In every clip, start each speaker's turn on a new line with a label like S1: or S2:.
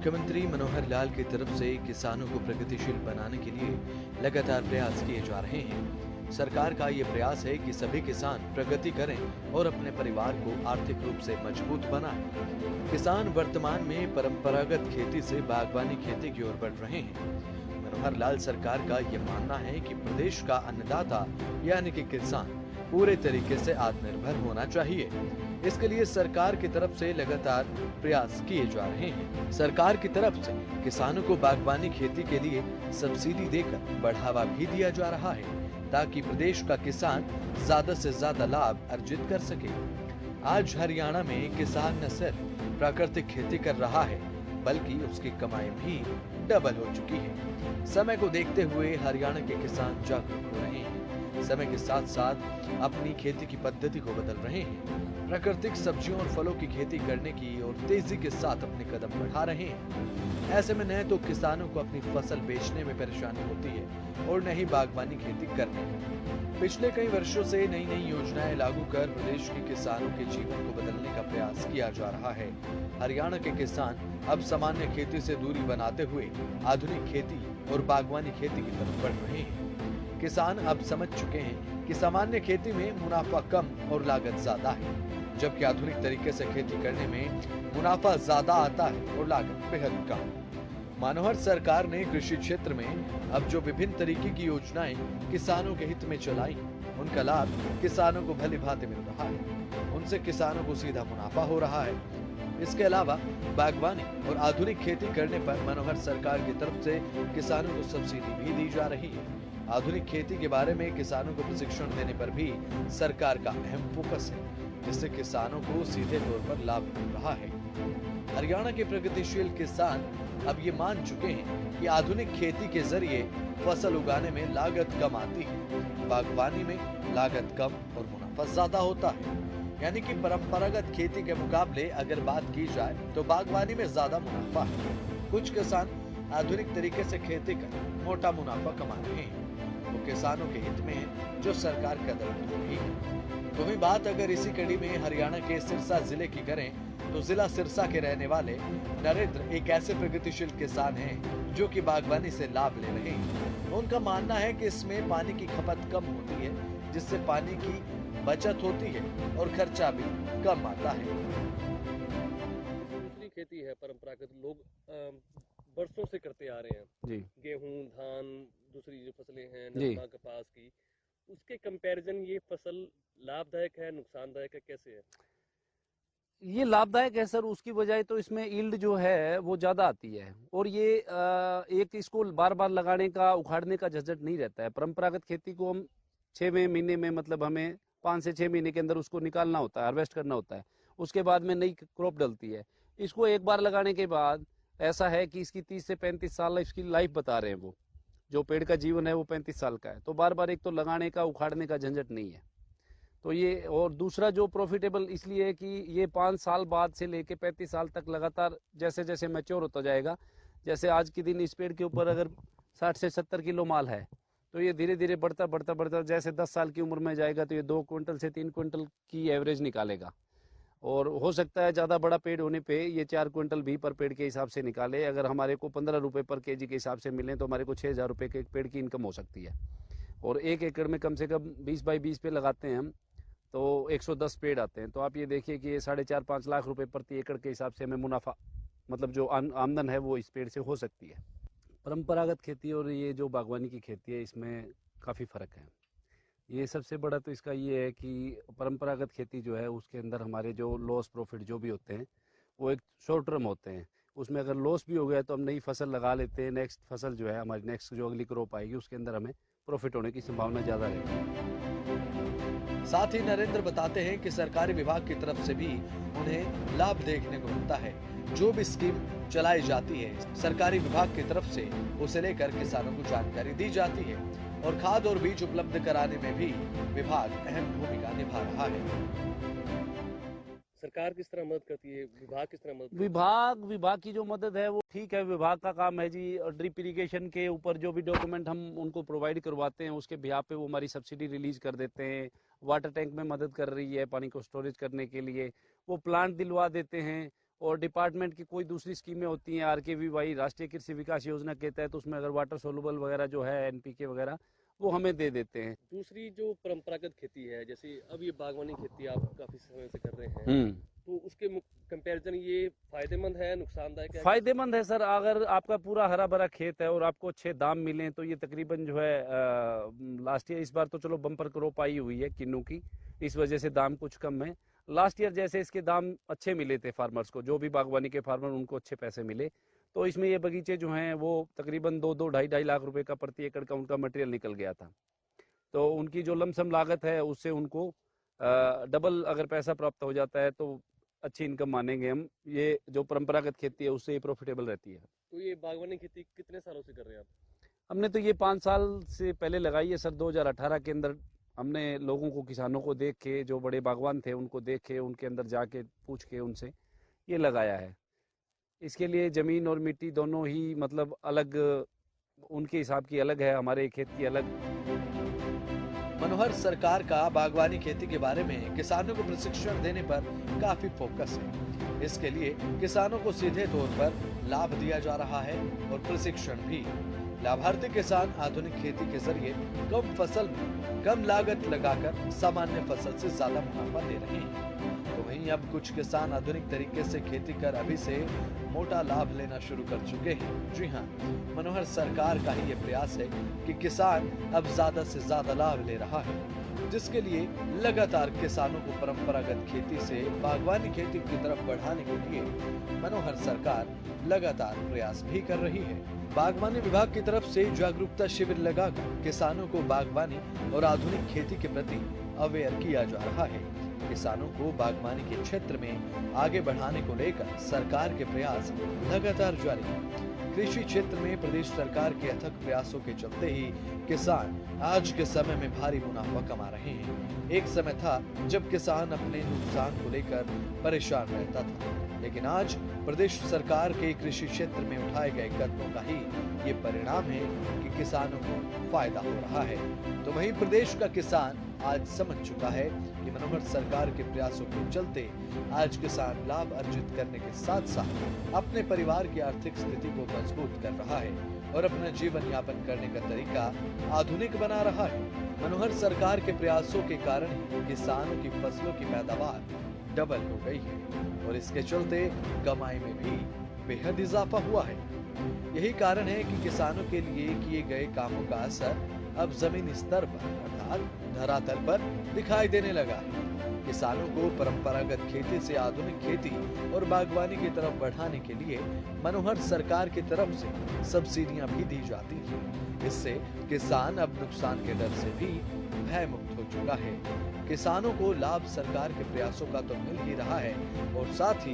S1: मुख्यमंत्री मनोहर लाल की तरफ से किसानों को प्रगतिशील बनाने के लिए लगातार प्रयास किए जा रहे हैं। सरकार का ये प्रयास है कि सभी किसान प्रगति करें और अपने परिवार को आर्थिक रूप से मजबूत बनाएं। किसान वर्तमान में परंपरागत खेती से बागवानी खेती की ओर बढ़ रहे हैं। मनोहर लाल सरकार का ये मानना है कि प्रदेश का अन्नदाता यानी कि किसान पूरे तरीके से आत्मनिर्भर होना चाहिए। इसके लिए सरकार की तरफ से लगातार प्रयास किए जा रहे हैं। सरकार की तरफ से किसानों को बागवानी खेती के लिए सब्सिडी देकर बढ़ावा भी दिया जा रहा है, ताकि प्रदेश का किसान ज्यादा से ज्यादा लाभ अर्जित कर सके। आज हरियाणा में किसान न सिर्फ प्राकृतिक खेती कर रहा है, बल्कि उसकी कमाई भी डबल हो चुकी है। समय को देखते हुए हरियाणा के किसान जागरूक हो रहे हैं। समय के साथ साथ अपनी खेती की पद्धति को बदल रहे हैं। प्राकृतिक सब्जियों और फलों की खेती करने की और तेजी के साथ अपने कदम बढ़ा रहे हैं। ऐसे में न तो किसानों को अपनी फसल बेचने में परेशानी होती है और न ही बागवानी खेती करने में। पिछले कई वर्षों से नई नई योजनाएं लागू कर प्रदेश के किसानों के जीवन को बदलने का प्रयास किया जा रहा है। हरियाणा के किसान अब सामान्य खेती से दूरी बनाते हुए आधुनिक खेती और बागवानी खेती की तरफ बढ़ रहे हैं। किसान अब समझ चुके हैं कि सामान्य खेती में मुनाफा कम और लागत ज्यादा है, जबकि आधुनिक तरीके से खेती करने में मुनाफा ज्यादा आता है और लागत बेहद कम। मनोहर सरकार ने कृषि क्षेत्र में अब जो विभिन्न तरीके की योजनाएं किसानों के हित में चलाई, उनका लाभ किसानों को भली भांति मिल रहा है। उनसे किसानों को सीधा मुनाफा हो रहा है। इसके अलावा बागवानी और आधुनिक खेती करने पर मनोहर सरकार की तरफ से किसानों को सब्सिडी भी दी जा रही है। आधुनिक खेती के बारे में किसानों को प्रशिक्षण देने पर भी सरकार का अहम फोकस है, जिससे किसानों को सीधे तौर पर लाभ मिल रहा है। हरियाणा के प्रगतिशील किसान अब ये मान चुके हैं कि आधुनिक खेती के जरिए फसल उगाने में लागत कम आती है। बागवानी में लागत कम और मुनाफा ज्यादा होता है। यानी कि परंपरागत खेती के मुकाबले अगर बात की जाए तो बागवानी में ज्यादा मुनाफा है। कुछ किसान आधुनिक तरीके से खेती कर मोटा मुनाफा कमा रहे हैं। वो किसानों के हित में है, जो सरकार कदम उठा रही है। तो वही बात अगर इसी कड़ी में हरियाणा के सिरसा जिले की करें, तो जिला सिरसा के रहने वाले नरेंद्र एक ऐसे प्रगतिशील किसान हैं जो कि बागवानी से लाभ ले रहे हैं। उनका मानना है कि इसमें पानी की खपत कम होती है, जिससे पानी की बचत होती है और खर्चा भी कम आता है।
S2: दूसरी खेती है परंपरागत, लोग बरसों से करते आ रहे हैं
S3: जी
S2: गेहूं, धान, दूसरी जो फसलें हैं
S3: जी
S2: नरमा, कपास की, उसके कंपैरिजन ये फसल लाभदायक है, नुकसानदायक है, कैसे है?
S3: ये लाभदायक है सर। उसकी बजाय तो इसमें यील्ड जो है वो ज्यादा आती है और ये एक इसको बार बार लगाने का उखाड़ने का झंझट नहीं रहता है। परंपरागत खेती को हम 6 महीने में मतलब हमें 5 से 6 महीने के अंदर उसको निकालना होता है, हार्वेस्ट करना होता है। उसके बाद में नई क्रॉप डलती है। इसको एक बार लगाने के बाद ऐसा है कि इसकी 30 से 35 साल इसकी लाइफ बता रहे हैं। वो जो पेड़ का जीवन है वो 35 साल का है। तो बार बार एक तो लगाने का उखाड़ने का झंझट नहीं है। तो ये, और दूसरा जो प्रॉफिटेबल इसलिए है कि ये 5 साल बाद से लेके 35 साल तक लगातार जैसे जैसे मैच्योर होता जाएगा, जैसे आज के दिन इस पेड़ के ऊपर अगर 60 से 70 किलो माल है, तो ये धीरे धीरे बढ़ता बढ़ता बढ़ता जैसे 10 साल की उम्र में जाएगा तो ये 2 क्विंटल से 3 क्विंटल की एवरेज निकालेगा। और हो सकता है ज़्यादा बड़ा पेड़ होने पे ये 4 क्विंटल भी पर पेड़ के हिसाब से निकाले। अगर हमारे को 15 रुपये पर केजी के हिसाब से मिले तो हमारे को 6,000 रुपये के पेड़ की इनकम हो सकती है। और 1 एकड़ में कम से कम 20 बाई 20 पे लगाते हैं हम तो 110 पेड़ आते हैं। तो आप ये देखिए कि ये 4.5-5 लाख रुपए प्रति एकड़ के हिसाब से हमें मुनाफा, मतलब जो आमदन है वो इस पेड़ से हो सकती है। परंपरागत खेती और ये जो बागवानी की खेती है इसमें काफ़ी फ़र्क है। ये सबसे बड़ा तो इसका ये है कि परंपरागत खेती जो है उसके अंदर हमारे जो लॉस प्रॉफिट जो भी होते हैं वो एक शॉर्ट टर्म होते हैं। उसमें अगर लॉस भी हो गया तो हम नई फसल लगा लेते हैं। नेक्स्ट फसल जो है हमारी नेक्स्ट जो अगली क्रॉप आएगी उसके अंदर हमें प्रॉफिट होने की संभावना ज़्यादा रहती है।
S1: साथ ही नरेंद्र बताते हैं कि सरकारी विभाग की तरफ से भी उन्हें लाभ देखने को मिलता है। जो भी स्कीम चलाई जाती है सरकारी विभाग की तरफ से, उसे लेकर किसानों को जानकारी दी जाती है और खाद और बीज उपलब्ध कराने में भी विभाग अहम भूमिका निभा रहा है।
S2: सरकार किस तरह मदद करती है, विभाग किस तरह मदद करता
S3: विभाग की जो मदद है वो ठीक है, विभाग का काम है जी। और ड्रिप इरिगेशन के ऊपर जो भी डॉक्यूमेंट हम उनको प्रोवाइड करवाते हैं उसके बिहाफ पे वो हमारी सब्सिडी रिलीज कर देते हैं। वाटर टैंक में मदद कर रही है पानी को स्टोरेज करने के लिए, वो प्लांट दिलवा देते हैं और डिपार्टमेंट की कोई दूसरी स्कीमें होती हैं, RKVY राष्ट्रीय कृषि विकास योजना के तहत, उसमें अगर वाटर सोलुबल वगैरह जो है NPK वगैरह वो हमें दे देते हैं।
S2: दूसरी जो परंपरागत खेती है, जैसे अब ये बागवानी खेती आप काफी समय से कर रहे हैं,
S3: हम्म
S2: तो उसके कंपैरिजन ये फायदेमंद है, नुकसानदायक है?
S3: फायदेमंद है सर। अगर आपका पूरा हरा भरा खेत है और आपको अच्छे दाम मिले तो ये तकरीबन जो है लास्ट ईयर, इस बार तो चलो बम्पर क्रॉप आई हुई है किन्नू की, इस वजह से दाम कुछ कम है। लास्ट ईयर जैसे इसके दाम अच्छे मिले थे फार्मर्स को, जो भी बागवानी के फार्मर उनको अच्छे पैसे मिले, तो इसमें ये बगीचे जो हैं वो तकरीबन 2-2, ढाई लाख रुपए का प्रति एकड़ का उनका मटेरियल निकल गया था। तो उनकी जो लमसम लागत है उससे उनको डबल अगर पैसा प्राप्त हो जाता है तो अच्छी इनकम मानेंगे हम। ये जो परंपरागत खेती है उससे ये प्रॉफिटेबल रहती है।
S2: तो ये बागवानी खेती कितने सालों से कर रहे हैं आप?
S3: हमने तो ये 5 साल से पहले लगाई है सर। 2018 के अंदर हमने लोगों को, किसानों को देख के, जो बड़े बागवान थे उनको देख के, उनके अंदर जाके पूछ के उनसे ये लगाया है। इसके लिए ज़मीन और मिट्टी दोनों ही मतलब अलग, उनके हिसाब की अलग है, हमारे खेत की अलग।
S1: मनोहर सरकार का बागवानी खेती के बारे में किसानों को प्रशिक्षण देने पर काफी फोकस है। इसके लिए किसानों को सीधे तौर पर लाभ दिया जा रहा है और प्रशिक्षण भी। लाभार्थी किसान आधुनिक खेती के जरिए कम फसल में कम लागत लगाकर सामान्य फसल से ज्यादा मुनाफा ले रहे हैं। तो वहीं अब कुछ किसान आधुनिक तरीके से खेती कर अभी से मोटा लाभ लेना शुरू कर चुके हैं। जी हाँ, मनोहर सरकार का ही ये प्रयास है कि किसान अब ज्यादा से ज्यादा लाभ ले रहा है, जिसके लिए लगातार किसानों को परंपरागत खेती से बागवानी खेती की तरफ बढ़ाने के लिए मनोहर सरकार लगातार प्रयास भी कर रही है। बागवानी विभाग की तरफ से जागरूकता शिविर लगाकर किसानों को बागवानी और आधुनिक खेती के प्रति अवेयर किया जा रहा है। किसानों को बागवानी के क्षेत्र में आगे बढ़ाने को लेकर सरकार के प्रयास लगातार जारी है। कृषि क्षेत्र में प्रदेश सरकार के अथक प्रयासों के चलते ही किसान आज के समय में भारी मुनाफा कमा रहे हैं। एक समय था जब किसान अपने नुकसान को लेकर परेशान रहता था, लेकिन आज प्रदेश सरकार के कृषि क्षेत्र में उठाए गए कदमों का ही ये परिणाम है कि किसानों को फायदा हो रहा है। तो वहीं प्रदेश का किसान आज समझ चुका है कि मनोहर सरकार के प्रयासों के चलते आज किसान लाभ अर्जित करने के साथ साथ अपने परिवार की आर्थिक स्थिति को मजबूत कर रहा है और अपना जीवन यापन करने का तरीका आधुनिक बना रहा है। मनोहर सरकार के प्रयासों के कारण ही किसानों की फसलों की पैदावार डबल हो गई है और इसके चलते कमाई में भी बेहद इजाफा हुआ है। यही कारण है कि किसानों के लिए किए गए कामों का असर अब जमीनी स्तर पर अर्थात धरातल पर दिखाई देने लगा है। किसानों को परंपरागत खेती से आधुनिक खेती और बागवानी की तरफ बढ़ाने के लिए मनोहर सरकार की तरफ से सब्सिडियां भी दी जाती हैं। इससे किसान अब नुकसान के डर से भी भय मुक्त हो चुका है। किसानों को लाभ सरकार के प्रयासों का तो मिल ही रहा है और साथ ही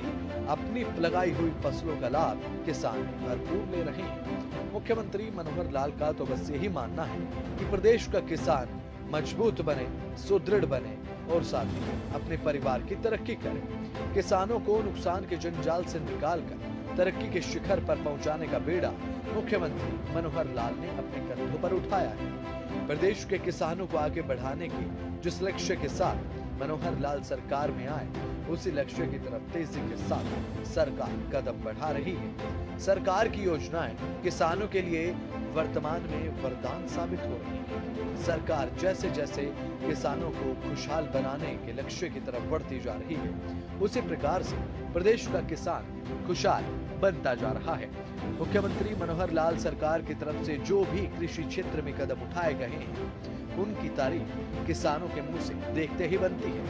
S1: अपनी लगाई हुई फसलों का लाभ किसान भरपूर ले रहे हैं। मुख्यमंत्री मनोहर लाल का तो बस यही मानना है कि प्रदेश का किसान मजबूत बने, सुदृढ़ बने और साथ ही अपने परिवार की तरक्की करे। किसानों को नुकसान के जंजाल से निकालकर तरक्की के शिखर पर पहुंचाने का बेड़ा मुख्यमंत्री मनोहर लाल ने अपने कंधों पर उठाया है। प्रदेश के किसानों को आगे बढ़ाने के जिस लक्ष्य के साथ मनोहर लाल सरकार में आए, उसी लक्ष्य की तरफ तेजी के साथ सरकार कदम बढ़ा रही है। सरकार की योजनाएं किसानों के लिए वर्तमान में वरदान साबित हो रही है। सरकार जैसे जैसे किसानों को खुशहाल बनाने के लक्ष्य की तरफ बढ़ती जा रही है, उसी प्रकार से प्रदेश का किसान खुशहाल बनता जा रहा है। मुख्यमंत्री मनोहर लाल सरकार की तरफ से जो भी कृषि क्षेत्र में कदम उठाए गए हैं, उनकी तारीफ किसानों के मुंह से देखते ही बनती है।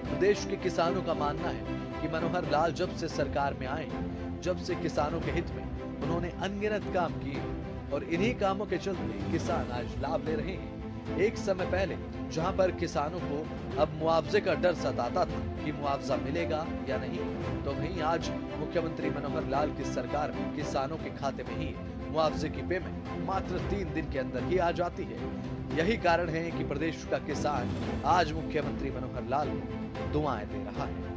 S1: प्रदेश के किसानों का मानना है कि मनोहर लाल जब से सरकार में आए, जब से किसानों के हित में उन्होंने अनगिनत काम किए और इन्हीं कामों के चलते किसान आज लाभ ले रहे हैं। एक समय पहले जहां पर किसानों को अब मुआवजे का डर सताता था कि मुआवजा मिलेगा या नहीं, तो वहीं आज मुख्यमंत्री मनोहर लाल की सरकार में किसानों के खाते में ही मुआवजे की पेमेंट मात्र 3 दिन के अंदर ही आ जाती है। यही कारण है कि प्रदेश का किसान आज मुख्यमंत्री मनोहर लाल को दुआएं दे रहा है।